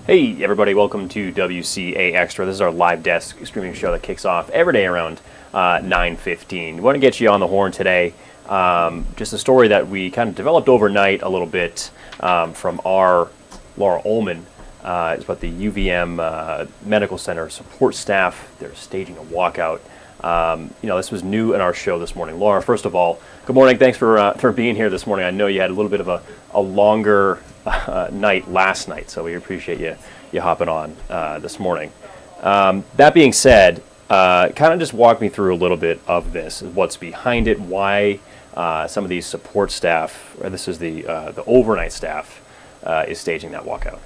Hey everybody, welcome to WCA Extra. This is our live desk streaming show that kicks off every day around 9:15. We want to get you on the horn today. Just a story that we kind of developed overnight a little bit from our Laura Ullman. It's about the UVM Medical Center support staff. They're staging a walkout. This was new in our show this morning. Laura, first of all, good morning. Thanks for being here this morning. I know you had a little bit of a longer night last night, so we appreciate you hopping on this morning. That being said, kind of just walk me through a little bit of this, what's behind it, why some of these support staff, or this is the overnight staff, is staging that walkout.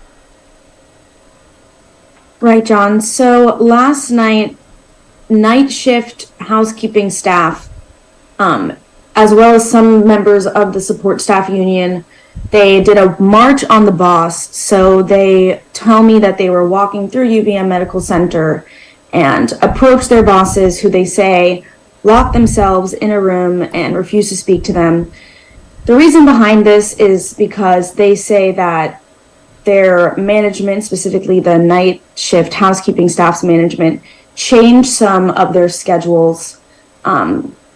Right, John. So last night, night shift housekeeping staff, as well as some members of the support staff union, they did a march on the boss. So they tell me that they were walking through UVM Medical Center and approached their bosses, who they say locked themselves in a room and refused to speak to them. The reason behind this is because they say that their management, specifically the night shift housekeeping staff's management, changed some of their schedules.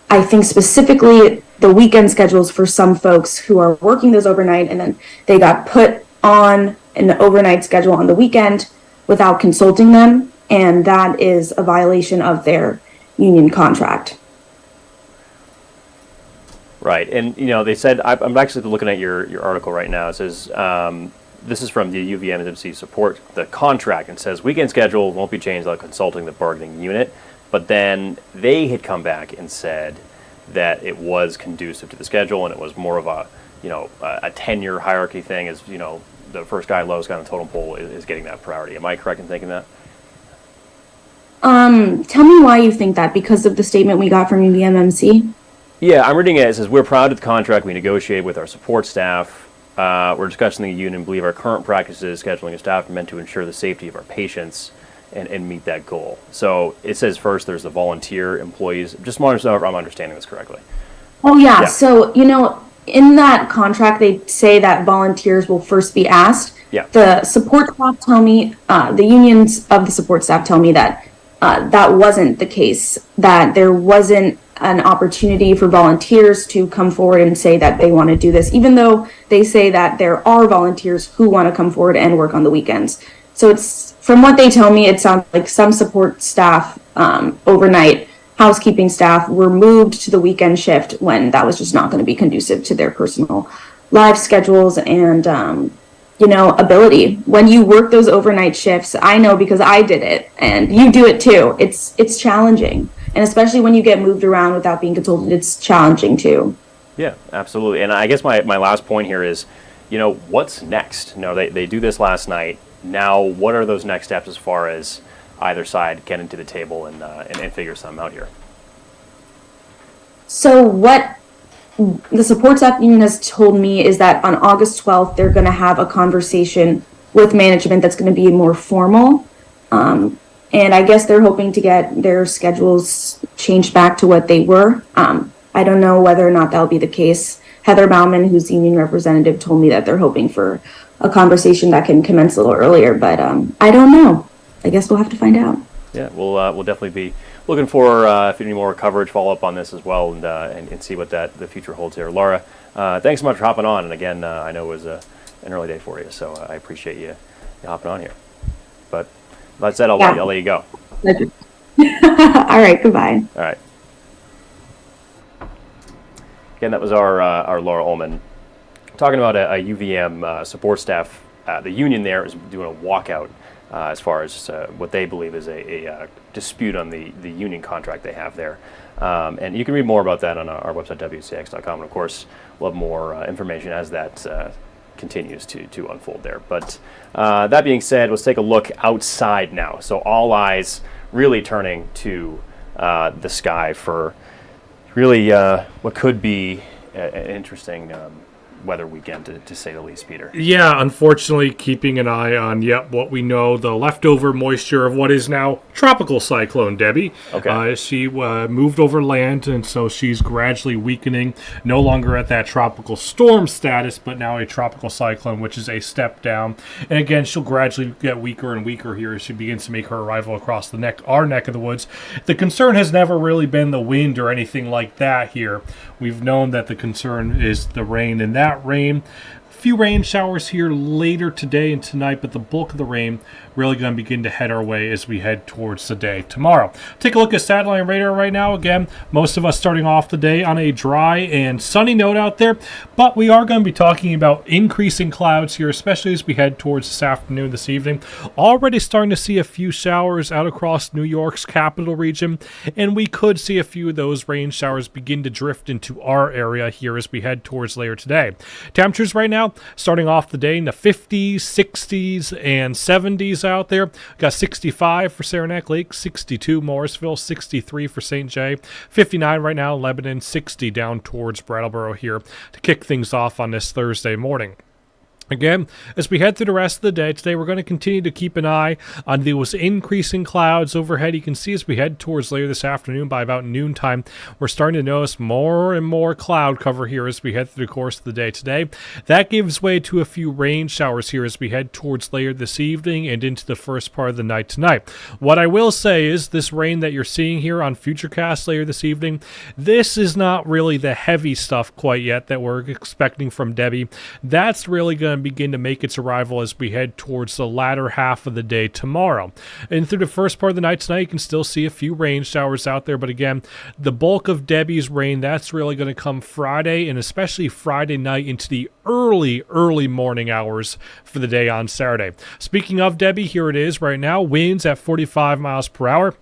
I think specifically the weekend schedules for some folks who are working those overnight, and then they got put on an overnight schedule on the weekend without consulting them, and that is a violation of their union contract. Right, and they said, I'm actually looking at your article right now. It says, this is from the UVM support, the contract, and says weekend schedule won't be changed without consulting the bargaining unit. But then they had come back and said that it was conducive to the schedule, and it was more of a tenure hierarchy thing. As the first guy lowest guy on the totem pole is getting that priority. Am I correct in thinking that? Tell me why you think that, because of the statement we got from UVMMC? Yeah, I'm reading it. It says, we're proud of the contract we negotiated with our support staff. We're discussing the union and believe our current practices scheduling of staff are meant to ensure the safety of our patients and meet that goal. So it says first there's the volunteer employees. Just want to know if I'm understanding this correctly. Oh, yeah. So, in that contract, they say that volunteers will first be asked. Yeah. The support staff tell me, the unions of the support staff tell me that that wasn't the case, that there wasn't an opportunity for volunteers to come forward and say that they want to do this, even though they say that there are volunteers who want to come forward and work on the weekends. So it's, from what they tell me, it sounds like some support staff, overnight housekeeping staff, were moved to the weekend shift when that was just not going to be conducive to their personal life schedules and, ability. When you work those overnight shifts, I know because I did it, and you do it too. It's challenging. And especially when you get moved around without being consulted, it's challenging too. Yeah, absolutely. And I guess my last point here is, what's next? They do this last night. Now, what are those next steps as far as either side getting to the table and figure something out here? So what the support staff union has told me is that on August 12th, they're going to have a conversation with management that's going to be more formal. And I guess they're hoping to get their schedules changed back to what they were. I don't know whether or not that'll be the case. Heather Bauman, who's the union representative, told me that they're hoping for a conversation that can commence a little earlier, but I don't know. I guess we'll have to find out. Yeah, we'll definitely be looking for if any more coverage, follow up on this as well, and see what the future holds here. Laura, thanks so much for hopping on, and again, I know it was an early day for you, so I appreciate you hopping on here. But that said, I'll let you go. All right, goodbye. All right. Again, that was our Laura Ullman talking about a UVM support staff. The union there is doing a walkout as far as what they believe is a dispute on the union contract they have there. And you can read more about that on our website, WCAX.com. And of course, we'll have more information as that continues to unfold there. But that being said, let's take a look outside now. So all eyes really turning to the sky for really what could be an interesting weather weekend, to say the least, Peter. Yeah, unfortunately, keeping an eye on, what we know, the leftover moisture of what is now Tropical Cyclone Debbie. Okay. She moved over land, and so she's gradually weakening, no longer at that tropical storm status, but now a tropical cyclone, which is a step down. And again, she'll gradually get weaker and weaker here as she begins to make her arrival across our neck of the woods. The concern has never really been the wind or anything like that here. We've known that the concern is the rain, and that rain, few rain showers here later today and tonight, but the bulk of the rain really going to begin to head our way as we head towards the day tomorrow. Take a look at satellite radar right now. Again, most of us starting off the day on a dry and sunny note out there, but we are going to be talking about increasing clouds here, especially as we head towards this afternoon, this evening. Already starting to see a few showers out across New York's capital region, and we could see a few of those rain showers begin to drift into our area here as we head towards later today. Temperatures right now starting off the day in the 50s, 60s, and 70s out there. Got 65 for Saranac Lake, 62 Morrisville, 63 for St. Jay, 59 right now in Lebanon, 60 down towards Brattleboro here to kick things off on this Thursday morning. Again, as we head through the rest of the day today, we're going to continue to keep an eye on those increasing clouds overhead. You can see as we head towards later this afternoon by about noontime, we're starting to notice more and more cloud cover here as we head through the course of the day today. That gives way to a few rain showers here as we head towards later this evening and into the first part of the night tonight. What I will say is this rain that you're seeing here on Futurecast later this evening, this is not really the heavy stuff quite yet that we're expecting from Debbie. That's really going to begin to make its arrival as we head towards the latter half of the day tomorrow. And through the first part of the night tonight, you can still see a few rain showers out there, but again, the bulk of Debbie's rain, that's really going to come Friday and especially Friday night into the early morning hours for the day on Saturday. Speaking of Debbie, here it is right now. Winds at 45 miles per hour.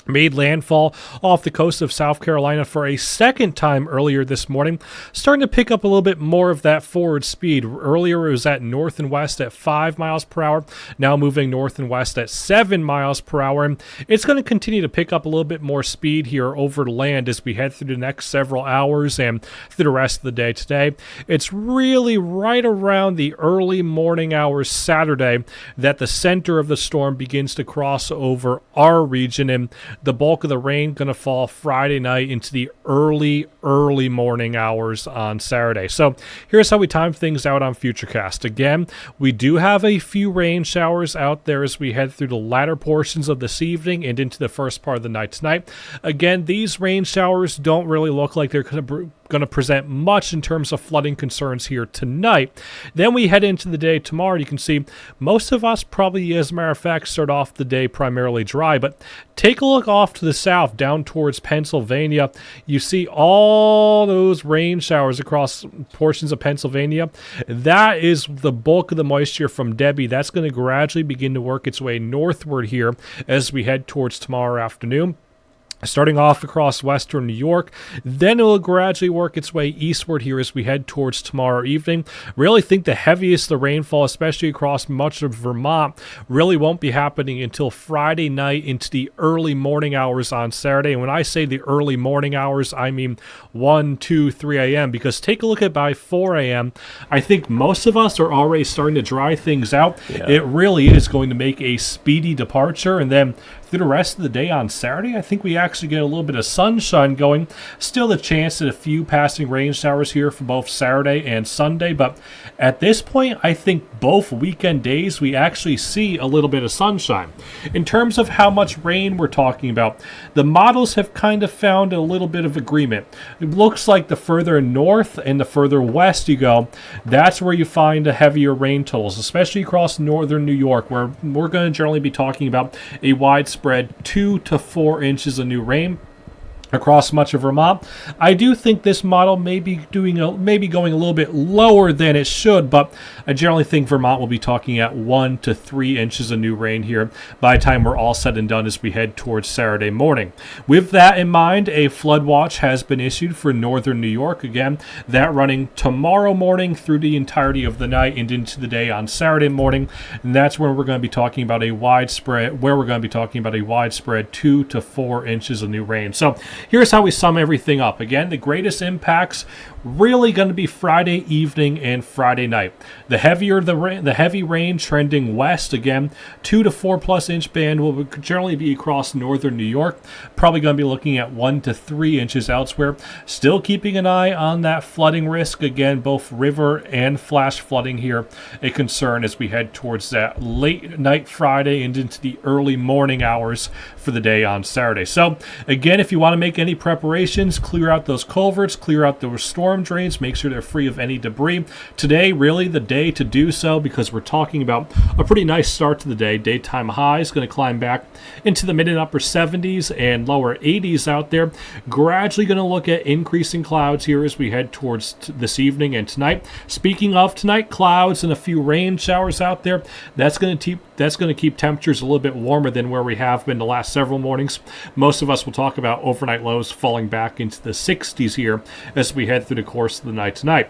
Made landfall off the coast of South Carolina for a second time earlier this morning, starting to pick up a little bit more of that forward speed. Earlier it was at north and west at 5 miles per hour, now moving north and west at 7 miles per hour. And it's going to continue to pick up a little bit more speed here over land as we head through the next several hours and through the rest of the day today. It's really right around the early morning hours Saturday that the center of the storm begins to cross over our region, and the bulk of the rain going to fall Friday night into the early morning hours on Saturday. So here's how we time things out on Futurecast. Again, we do have a few rain showers out there as we head through the latter portions of this evening and into the first part of the night tonight. Again, these rain showers don't really look like they're going to present much in terms of flooding concerns here tonight. Then we head into the day tomorrow. You can see most of us probably, as a matter of fact, start off the day primarily dry, but take a look off to the south down towards Pennsylvania. You see all those rain showers across portions of Pennsylvania. That is the bulk of the moisture from Debbie. That's going to gradually begin to work its way northward here as we head towards tomorrow afternoon. Starting off across western New York, then it will gradually work its way eastward here as we head towards tomorrow evening. Really think the heaviest the rainfall, especially across much of Vermont, really won't be happening until Friday night into the early morning hours on Saturday. And when I say the early morning hours, I mean 1, 2, 3 a.m. Because take a look at by 4 a.m., I think most of us are already starting to dry things out. Yeah. It really is going to make a speedy departure, and then through the rest of the day on Saturday, I think we actually get a little bit of sunshine going. Still the chance at a few passing rain showers here for both Saturday and Sunday, but at this point, I think both weekend days we actually see a little bit of sunshine. In terms of how much rain we're talking about, the models have kind of found a little bit of agreement. It looks like the further north and the further west you go, that's where you find the heavier rain totals, especially across northern New York, where we're going to generally be talking about a widespread 2 to 4 inches of new rain across much of Vermont. I do think this model may be going a little bit lower than it should, but I generally think Vermont will be talking at 1 to 3 inches of new rain here by the time we're all said and done as we head towards Saturday morning. With that in mind, a flood watch has been issued for northern New York. Again, that running tomorrow morning through the entirety of the night and into the day on Saturday morning. And that's where we're going to be talking about a widespread 2 to 4 inches of new rain. So here's how we sum everything up. Again, the greatest impacts really going to be Friday evening and Friday night. The heavy rain trending west again, 2 to 4 plus inch band will generally be across northern New York. Probably going to be looking at 1 to 3 inches elsewhere. Still keeping an eye on that flooding risk. Again, both river and flash flooding here a concern as we head towards that late night Friday and into the early morning hours for the day on Saturday. So again, if you want to make any preparations, clear out those culverts, clear out those storm drains, make sure they're free of any debris. Today, really the day to do so, because we're talking about a pretty nice start to the day. Daytime high is going to climb back into the mid and upper 70s and lower 80s out there. Gradually going to look at increasing clouds here as we head towards this evening and tonight. Speaking of tonight, clouds and a few rain showers out there. That's going to keep temperatures a little bit warmer than where we have been the last several mornings. Most of us will talk about overnight lows falling back into the 60s here as we head through the course of the night tonight.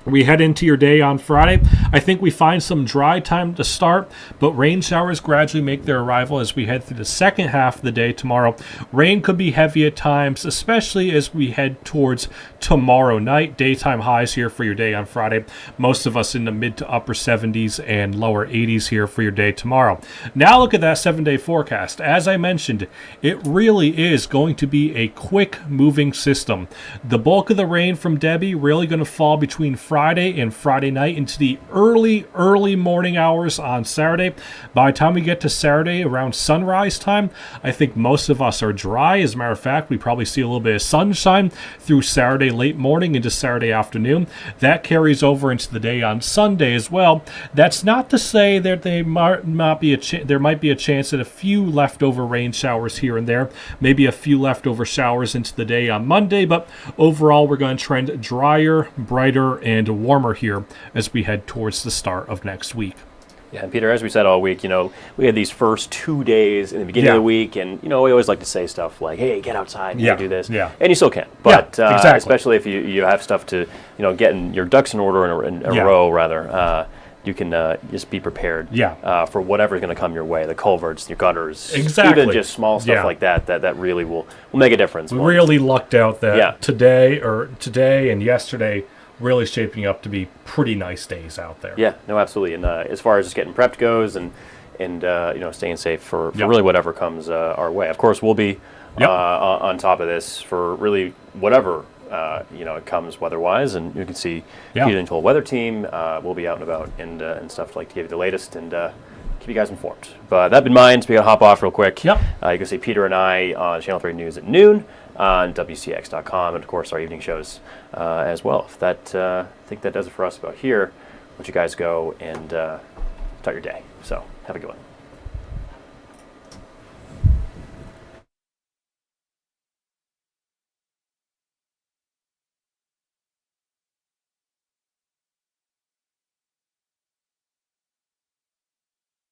We head into your day on Friday. I think we find some dry time to start, but rain showers gradually make their arrival as we head through the second half of the day tomorrow. Rain could be heavy at times, especially as we head towards tomorrow night. Daytime highs here for your day on Friday. Most of us in the mid to upper 70s and lower 80s here for your day tomorrow. Now look at that 7-day forecast. As I mentioned, it really is going to be a quick moving system. The bulk of the rain from Debbie really going to fall between Friday and Friday night into the early morning hours on Saturday. By the time we get to Saturday around sunrise time, I think most of us are dry. As a matter of fact, we probably see a little bit of sunshine through Saturday late morning into Saturday afternoon. That carries over into the day on Sunday as well. That's not to say that there might be a chance that a few leftover rain showers here and there, maybe a few leftover showers into the day on Monday, but overall we're going to trend drier, brighter, and warmer here as we head towards the start of next week. Yeah, and Peter, as we said all week, we had these first 2 days in the beginning of the week, and, we always like to say stuff like, hey, get outside and do this. Yeah. And you still can. But exactly. Especially if you have stuff to, getting your ducks in order in a row, rather, you can just be prepared for whatever's going to come your way, the culverts, your gutters, even just small stuff like that really will make a difference. We really lucked out that today and yesterday really shaping up to be pretty nice days out there. Yeah, no, absolutely. And as far as just getting prepped goes and staying safe for really whatever comes our way. Of course, we'll be on top of this for really whatever it comes weather-wise, and you can see Peter and Toll Weather Team. We'll be out and about and stuff like to give you the latest and keep you guys informed. But that in mind, we got to hop off real quick. Yep. You can see Peter and I on Channel 3 News at noon on WCAX.com, and of course our evening shows as well. I think that does it for us about here. Let you guys go and start your day. So have a good one.